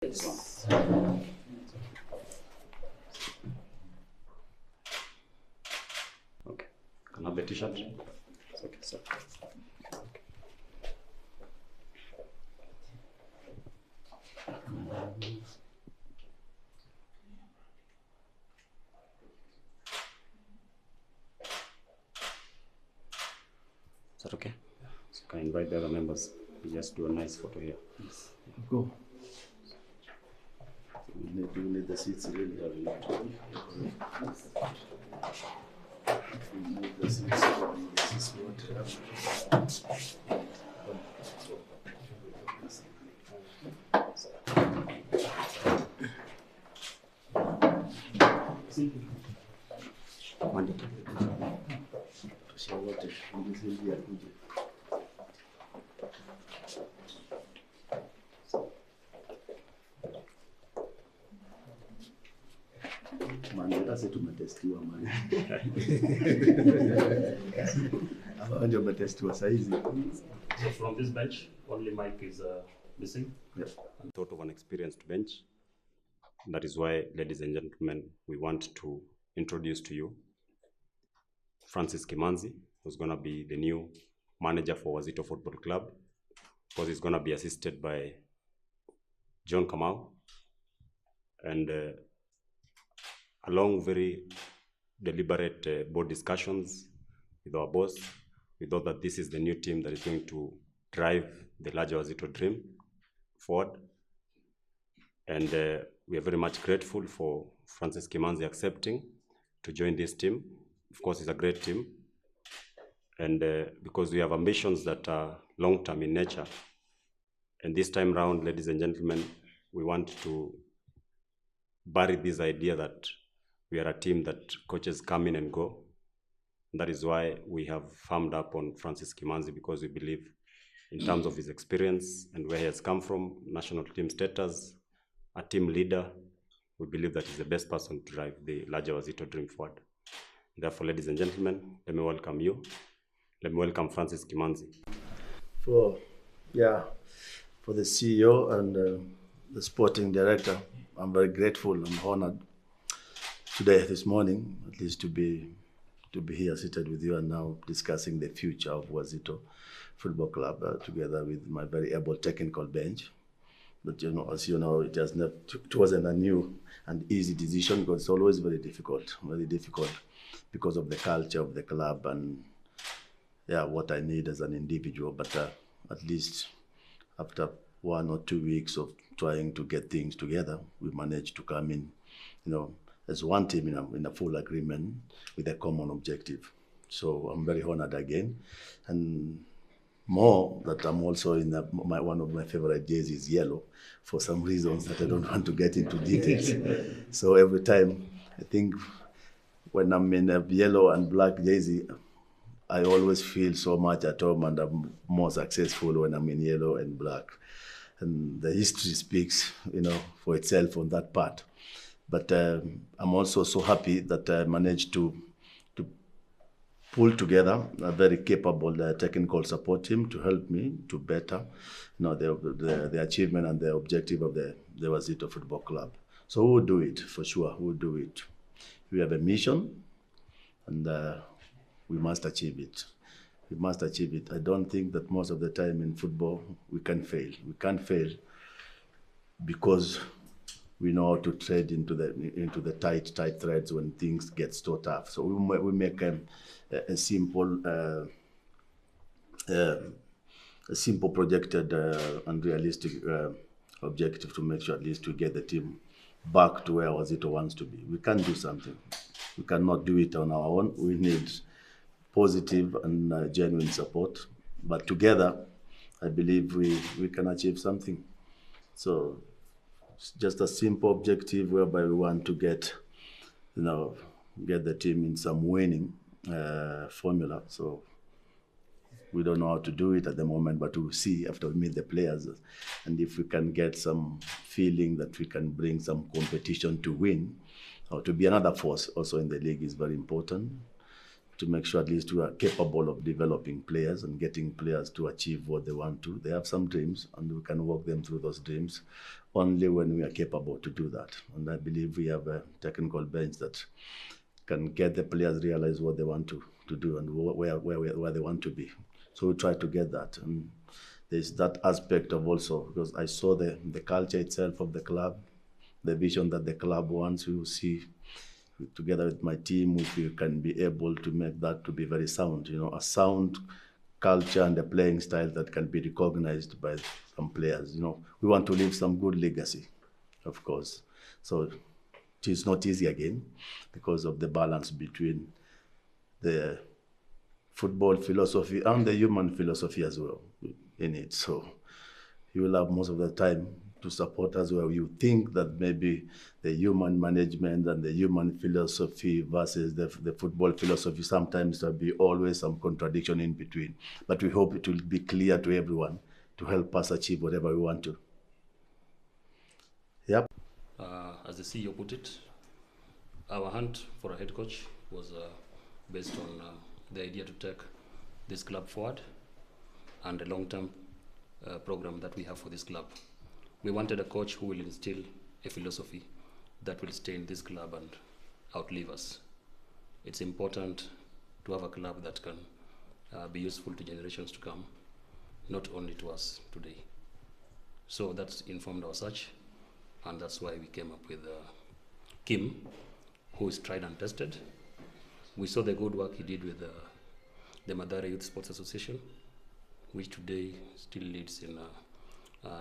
Okay. Can I have the t-shirt? It's okay, sir. Okay. Is that okay? So can I invite the other members? We just do a nice photo here. Yes. Go. We need the seats really. We need the seats. This is Monday. Sasa tumetestiwa man. Hapa ndio tumetestiwa saizi. So from this bench, only Mike is missing. Yep. And thought of an experienced bench. That is why, ladies and gentlemen, we want to introduce to you Francis Kimanzi, who's going to be the new manager for Wazito Football Club, because he's going to be assisted by John Kamau. And along very deliberate board discussions with our boss, we thought that this is the new team that is going to drive the larger Wazito dream forward. And we are very much grateful for Francis Kimanzi accepting to join this team. Of course, it's a great team. And because we have ambitions that are long-term in nature. And this time round, ladies and gentlemen, we want to bury this idea that we are a team that coaches come in and go. And that is why we have farmed up on Francis Kimanzi, because we believe in terms of his experience and where he has come from, national team status, a team leader, we believe that he's the best person to drive the larger Wazito dream forward. Therefore, ladies and gentlemen, let me welcome you. Let me welcome Francis Kimanzi. For the CEO and the sporting director, I'm very grateful and honored today, this morning, at least to be here seated with you and now discussing the future of Wazito Football Club together with my very able technical bench. But as you know, it wasn't a new and easy decision, because it's always very difficult because of the culture of the club and what I need as an individual. But at least after 1 or 2 weeks of trying to get things together, we managed to come in, as one team in a full agreement with a common objective. So I'm very honored again, and more that I'm also in one of my favorite jerseys is yellow, for some reasons that I don't want to get into details. So every time, I think when I'm in a yellow and black jersey, I always feel so much at home, and I'm more successful when I'm in yellow and black. And the history speaks, for itself on that part. But I'm also so happy that I managed to pull together a very capable technical support team to help me to better the achievement and the objective of the Wazito Football Club. So we will do it, for sure, we will do it. We have a mission, and we must achieve it. We must achieve it. I don't think that most of the time in football we can fail. We can't fail because we know how to tread into the tight threads when things get so tough. So we make a simple projected and realistic objective to make sure at least we get the team back to where Wazito wants to be. We can do something. We cannot do it on our own. We need positive and genuine support. But together, I believe we can achieve something. So it's just a simple objective whereby we want to get the team in some winning formula. So we don't know how to do it at the moment, but we'll see after we meet the players. And if we can get some feeling that we can bring some competition to win, or to be another force also in the league is very important. to make sure at least we are capable of developing players and getting players to achieve what they want to. They have some dreams, and we can walk them through those dreams only when we are capable to do that. And I believe we have a technical bench that can get the players realize what they want to do and where they want to be. So we try to get that. And there's that aspect of also, because I saw the culture itself of the club, the vision that the club wants. We will see together with my team if we can be able to make that to be very sound, a sound culture and a playing style that can be recognized by some players. We want to leave some good legacy, of course. So it is not easy again because of the balance between the football philosophy and the human philosophy as well in it. So you will have most of the time to support us where you think that maybe the human management and the human philosophy versus the football philosophy, sometimes there'll be always some contradiction in between. But we hope it will be clear to everyone to help us achieve whatever we want to. Yep. As the CEO put it, our hunt for a head coach was based on the idea to take this club forward and a long-term program that we have for this club. We wanted a coach who will instill a philosophy that will stay in this club and outlive us. It's important to have a club that can be useful to generations to come, not only to us today. So that's informed our search, and that's why we came up with Kim, who is tried and tested. We saw the good work he did with the Madara Youth Sports Association, which today still leads in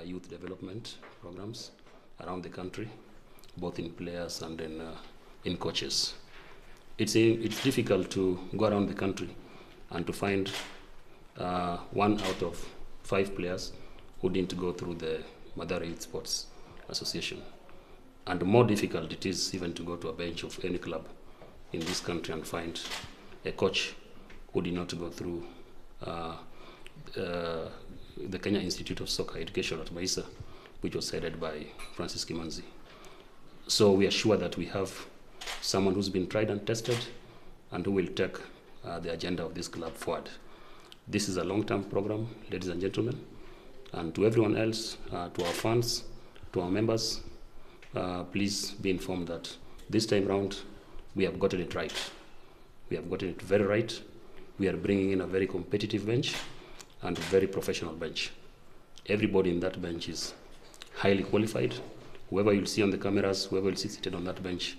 youth development programs around the country, both in players and in coaches. It's difficult to go around the country and to find 1 out of 5 players who didn't go through the Madara Youth Sports Association. And more difficult it is even to go to a bench of any club in this country and find a coach who did not go through the Kenya Institute of Soccer Education at Maisa, which was headed by Francis Kimanzi. So we are sure that we have someone who's been tried and tested and who will take the agenda of this club forward. This is a long-term program, ladies and gentlemen, and to everyone else, to our fans, to our members, please be informed that this time round we have gotten it right. We have gotten it very right. We are bringing in a very competitive bench and a very professional bench. Everybody in that bench is highly qualified. Whoever you'll see on the cameras, whoever you'll see seated on that bench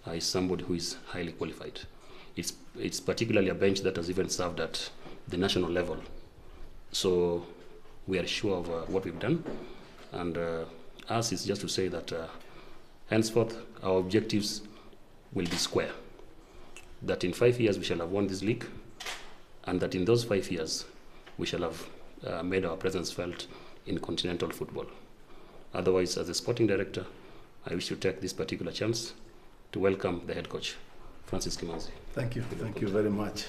is somebody who is highly qualified. It's particularly a bench that has even served at the national level. So we are sure of what we've done. And us is just to say that henceforth our objectives will be square. That in 5 years we shall have won this league, and that in those 5 years we shall have made our presence felt in continental football. Otherwise, as a sporting director, I wish to take this particular chance to welcome the head coach, Francis Kimanzi. Thank you very much.